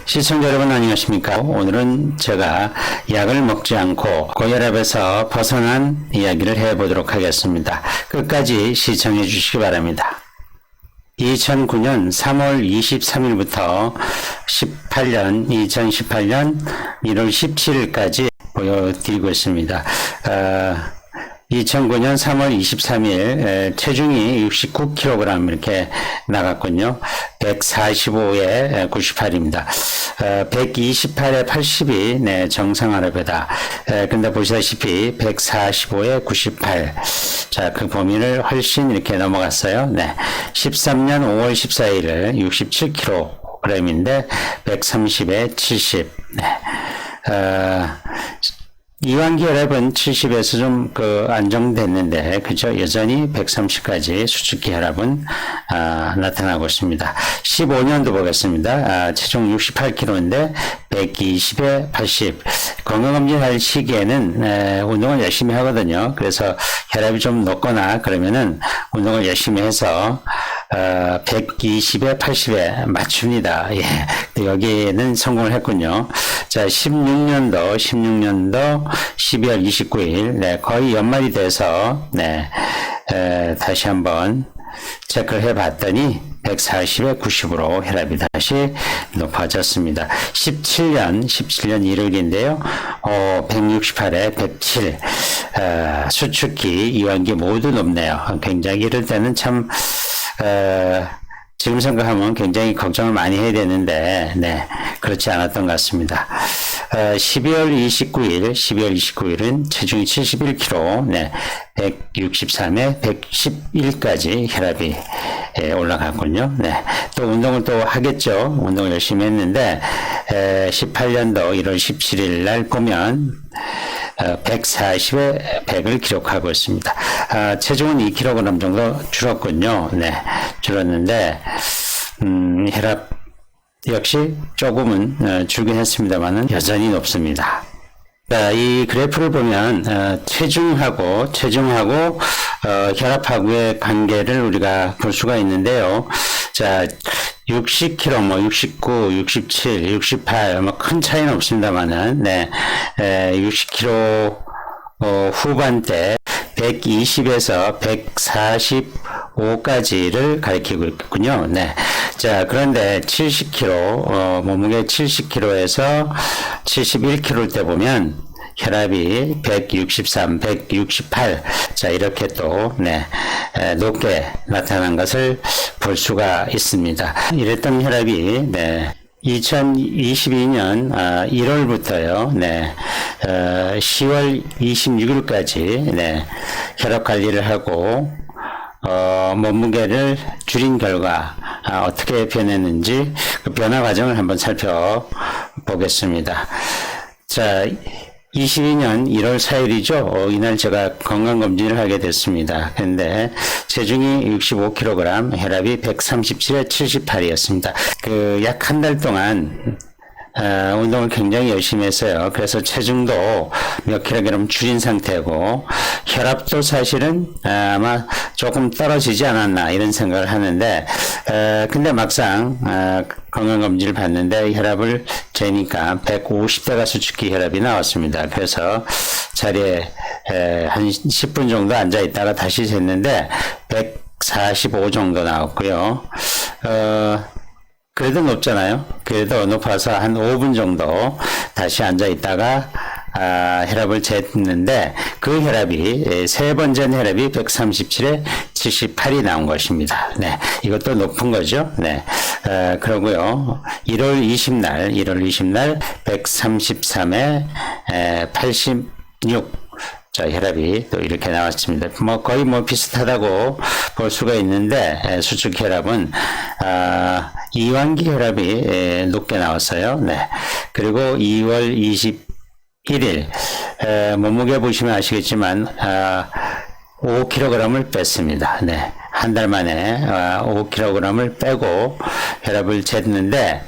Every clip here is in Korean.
시청자 여러분 안녕하십니까? 오늘은 제가 약을 먹지 않고 고혈압에서 벗어난 이야기를 해보도록 하겠습니다. 끝까지 시청해 주시기 바랍니다. 2009년 3월 23일부터 2018년 1월 17일까지 보여드리고 있습니다. 2009년 3월 23일 체중이 69kg 이렇게 나갔군요. 145에 98입니다. 128에 80이 네, 정상혈압이다. 근데 보시다시피 145에 98. 자, 그 범위를 훨씬 이렇게 넘어갔어요. 네. 13년 5월 14일을 67kg인데 130에 70. 네. 이완기 혈압은 70에서 좀 안정됐는데, 그죠? 여전히 130까지 수축기 혈압은, 나타나고 있습니다. 15년도 보겠습니다. 체중 68kg인데, 120에 80. 건강검진 할 시기에는, 운동을 열심히 하거든요. 그래서 혈압이 좀 높거나 그러면은 운동을 열심히 해서, 120에 80에 맞춥니다. 예. 여기에는 성공을 했군요. 자, 16년도 12월 29일, 네, 거의 연말이 돼서, 네, 다시 한번 체크를 해 봤더니, 140에 90으로 혈압이 다시 높아졌습니다. 17년 1월인데요, 168에 107, 수축기, 이완기 모두 높네요. 굉장히 이럴 때는 참, 지금 생각하면 굉장히 걱정을 많이 해야 되는데, 네, 그렇지 않았던 것 같습니다. 12월 29일은 체중이 71kg, 네, 163에 111까지 혈압이 올라갔군요. 네, 또 운동을 또 하겠죠. 운동을 열심히 했는데, 18년도 1월 17일 날 보면, 140에 100을 기록하고 있습니다. 체중은 2kg 정도 줄었군요. 네, 줄었는데, 혈압 역시 조금은 줄긴 했습니다만은 여전히 높습니다. 자, 이 그래프를 보면, 체중하고 혈압하고의 관계를 우리가 볼 수가 있는데요. 자, 60kg, 69, 67, 68, 큰 차이는 없습니다만은, 네, 60kg, 후반대 120에서 145까지를 가리키고 있군요. 네. 자, 그런데 70kg, 몸무게 70kg에서 71kg 때 보면, 혈압이 163, 168. 자, 이렇게 또, 네, 높게 나타난 것을 볼 수가 있습니다. 이랬던 혈압이, 네, 2022년 1월부터요, 네, 10월 26일까지, 네, 혈압 관리를 하고, 몸무게를 줄인 결과, 어떻게 변했는지 그 변화 과정을 한번 살펴보겠습니다. 자, 22년 1월 4일이죠. 이날 제가 건강검진을 하게 됐습니다. 근데 체중이 65kg, 혈압이 137에 78이었습니다. 약 한 달 동안 운동을 굉장히 열심히 했어요. 그래서 체중도 몇 킬로그램 줄인 상태고, 혈압도 사실은 아마 조금 떨어지지 않았나 이런 생각을 하는데, 근데 막상 건강검진을 봤는데 혈압을 재니까 150대가 수축기 혈압이 나왔습니다. 그래서 자리에 한 10분 정도 앉아 있다가 다시 쟀는데 145 정도 나왔고요. 그래도 높잖아요. 그래도 높아서 한 5분 정도 다시 앉아 있다가 혈압을 쟀는데 그 혈압이 세 번 잰 혈압이 137에 78이 나온 것입니다. 네, 이것도 높은 거죠. 네, 그러고요. 1월 20날 133에 86. 자, 혈압이 또 이렇게 나왔습니다. 거의 비슷하다고 볼 수가 있는데, 수축 혈압은, 이완기 혈압이 높게 나왔어요. 네. 그리고 2월 21일, 몸무게 보시면 아시겠지만, 5kg을 뺐습니다. 네. 한 달 만에, 5kg을 빼고 혈압을 쟀는데,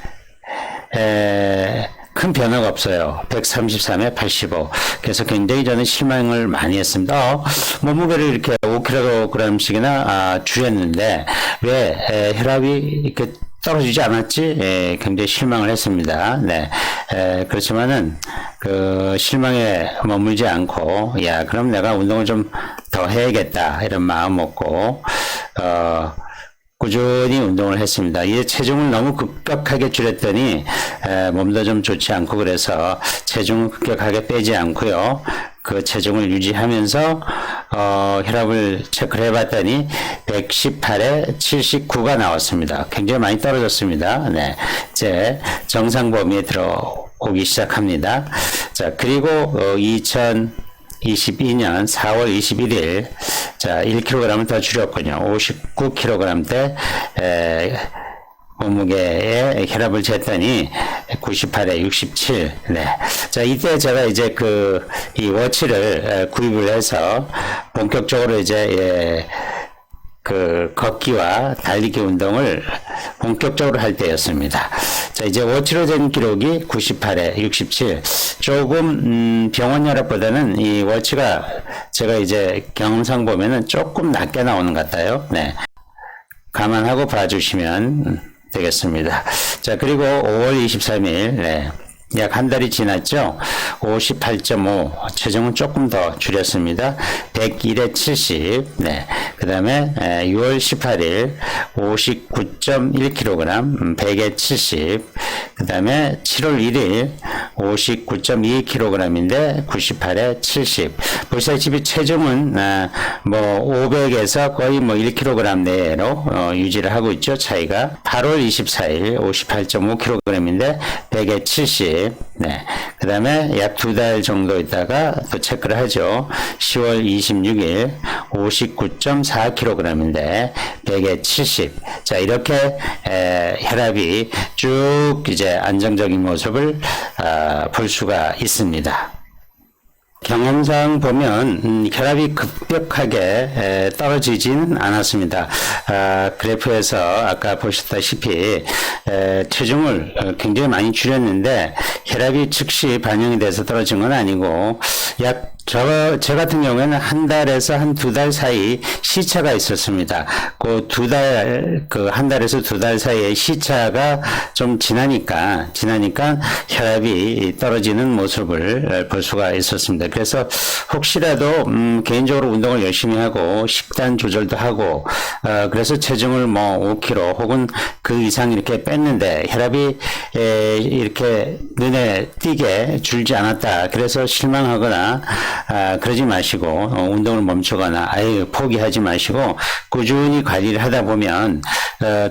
큰 변화가 없어요. 133에 85. 그래서 굉장히 저는 실망을 많이 했습니다. 몸무게를 이렇게 5kg씩이나 줄였는데 왜 혈압이 이렇게 떨어지지 않았지? 예, 굉장히 실망을 했습니다. 네. 그렇지만은, 실망에 머물지 않고, 야, 그럼 내가 운동을 좀 더 해야겠다. 이런 마음 먹고, 꾸준히 운동을 했습니다. 이제 체중을 너무 급격하게 줄였더니, 몸도 좀 좋지 않고 그래서 체중을 급격하게 빼지 않고요. 그 체중을 유지하면서 혈압을 체크를 해봤더니 118에 79가 나왔습니다. 굉장히 많이 떨어졌습니다. 네, 이제 정상 범위에 들어오기 시작합니다. 자, 그리고 2022년 4월 21일 자 1kg을 더 줄였군요. 59kg대 몸무게의 혈압을 쟀더니 98에 67. 네. 자, 이때 제가 이제 이 워치를 구입을 해서 본격적으로 이제 걷기와 달리기 운동을 본격적으로 할 때였습니다. 자, 이제 워치로 잰 기록이 98에 67. 조금, 병원 혈압보다는 이 워치가 제가 이제 경험상 보면은 조금 낮게 나오는 것 같아요. 네. 감안하고 봐주시면 되겠습니다. 자, 그리고 5월 23일, 네. 약 한 달이 지났죠. 58.5 체중은 조금 더 줄였습니다. 101에 70. 네. 그 다음에 6월 18일 59.1kg 100에 70. 그 다음에 7월 1일 59.2kg인데 98에 70. 보시다시피 체중은 500에서 거의 1kg 내로 유지를 하고 있죠. 차이가. 8월 24일 58.5kg인데 100에 70. 네. 그 다음에 약 2달 정도 있다가 또 체크를 하죠. 10월 26일 59.4kg인데 100에 70. 자, 이렇게 혈압이 쭉 이제 안정적인 모습을 볼 수가 있습니다. 경험상 보면 혈압이 급격하게 떨어지지는 않았습니다. 그래프에서 아까 보셨다시피 체중을 굉장히 많이 줄였는데 혈압이 즉시 반영이 돼서 떨어진 건 아니고 약 제 같은 경우에는 한 달에서 한 2달 사이 시차가 있었습니다. 한 달에서 2달 사이에 시차가 좀 지나니까 혈압이 떨어지는 모습을 볼 수가 있었습니다. 그래서 혹시라도, 개인적으로 운동을 열심히 하고, 식단 조절도 하고, 그래서 체중을 5kg 혹은 그 이상 이렇게 뺐는데, 혈압이, 이렇게 눈에 띄게 줄지 않았다. 그래서 실망하거나, 그러지 마시고 운동을 멈추거나 아예 포기하지 마시고 꾸준히 관리를 하다 보면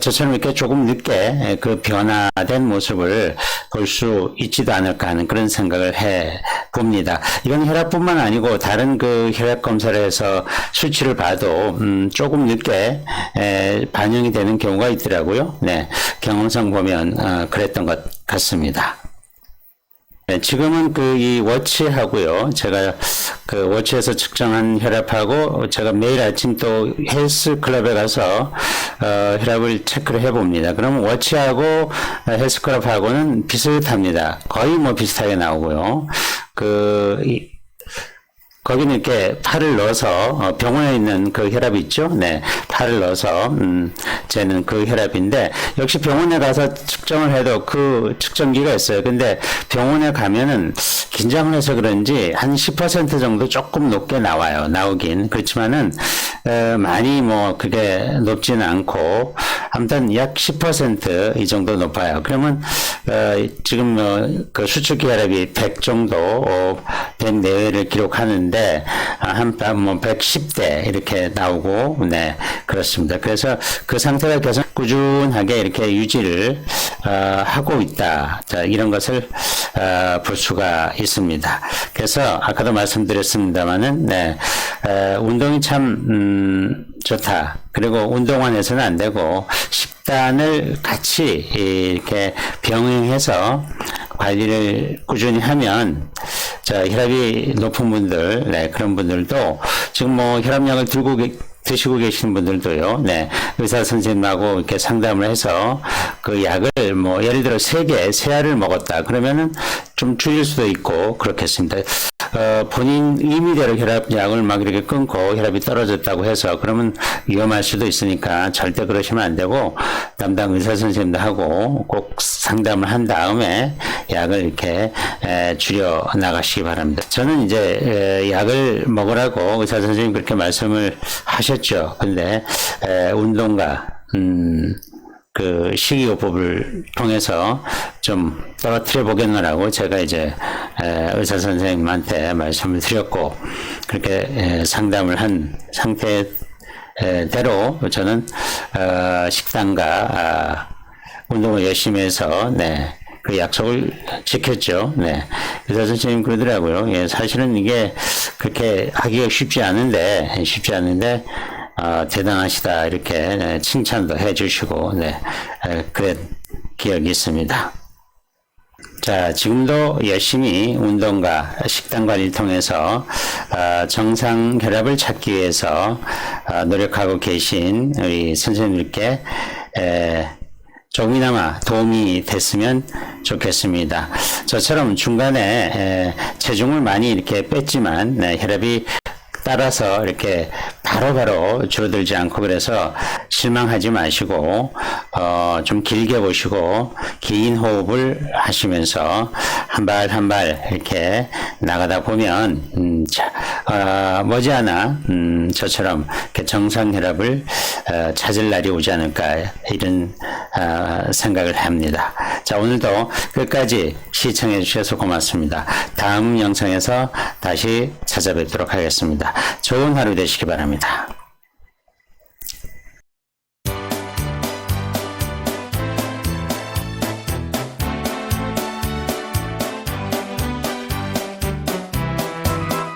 저처럼 이렇게 조금 늦게 그 변화된 모습을 볼 수 있지도 않을까 하는 그런 생각을 해 봅니다. 이건 혈압뿐만 아니고 다른 혈압 검사를 해서 수치를 봐도 조금 늦게 반영이 되는 경우가 있더라고요. 네, 경험상 보면 그랬던 것 같습니다. 네, 지금은 이 워치하고요. 제가 워치에서 측정한 혈압하고 제가 매일 아침 또 헬스클럽에 가서 혈압을 체크를 해봅니다. 그럼 워치하고 헬스클럽하고는 비슷합니다. 거의 비슷하게 나오고요. 거기는 이렇게 팔을 넣어서 병원에 있는 그 혈압이 있죠. 네, 팔을 넣어서 재는 그 혈압인데 역시 병원에 가서 측정을 해도 그 측정기가 있어요. 근데 병원에 가면은 긴장을 해서 그런지 한 10% 정도 조금 높게 나오긴 그렇지만은 많이 그게 높지는 않고 아무튼 약 10% 이 정도 높아요. 그러면 지금 그 수축기 혈압이 100 정도 100 내외를 기록하는데 한 110대 이렇게 나오고 네, 그렇습니다. 그래서 그 상태가 계속 꾸준하게 이렇게 유지를 하고 있다. 자, 이런 것을 볼 수가 있습니다. 그래서 아까도 말씀드렸습니다만은 네, 운동이 참 좋다. 그리고 운동만 해서는 안 되고 식단을 같이 이렇게 병행해서 관리를 꾸준히 하면 자, 혈압이 높은 분들, 네, 그런 분들도 지금 혈압약을 드시고 계시는 분들도요, 네, 의사 선생님하고 이렇게 상담을 해서 그 약을 예를 들어 3개, 3알을 먹었다. 그러면은 좀 줄일 수도 있고, 그렇겠습니다. 본인 임의대로 혈압약을 막 이렇게 끊고 혈압이 떨어졌다고 해서 그러면 위험할 수도 있으니까 절대 그러시면 안 되고 담당 의사 선생님도 하고 꼭 상담을 한 다음에 약을 이렇게 줄여 나가시기 바랍니다. 저는 이제 약을 먹으라고 의사 선생님 그렇게 말씀을 하셨죠. 근데 운동과 그 식이요법을 통해서 좀 떨어뜨려 보겠노라고 제가 이제 의사 선생님한테 말씀을 드렸고 그렇게 상담을 한 상태대로 저는 식단과 운동을 열심히 해서 그 약속을 지켰죠. 의사 선생님 그러더라고요. 예, 사실은 이게 그렇게 하기가 쉽지 않은데 대단하시다 이렇게 칭찬도 해주시고 그런 기억이 있습니다. 자, 지금도 열심히 운동과 식단 관리를 통해서 정상 혈압을 찾기 위해서 노력하고 계신 우리 선생님들께 조금이나마 도움이 됐으면 좋겠습니다. 저처럼 중간에 체중을 많이 이렇게 뺐지만 혈압이 따라서 이렇게 바로바로 줄어들지 않고 그래서 실망하지 마시고 좀 길게 보시고 긴 호흡을 하시면서 한 발 한 발 이렇게 나가다 보면 머지않아 저처럼 이렇게 정상 혈압을 찾을 날이 오지 않을까 이런 생각을 합니다. 자, 오늘도 끝까지 시청해 주셔서 고맙습니다. 다음 영상에서 다시 찾아뵙도록 하겠습니다. 좋은 하루 되시기 바랍니다.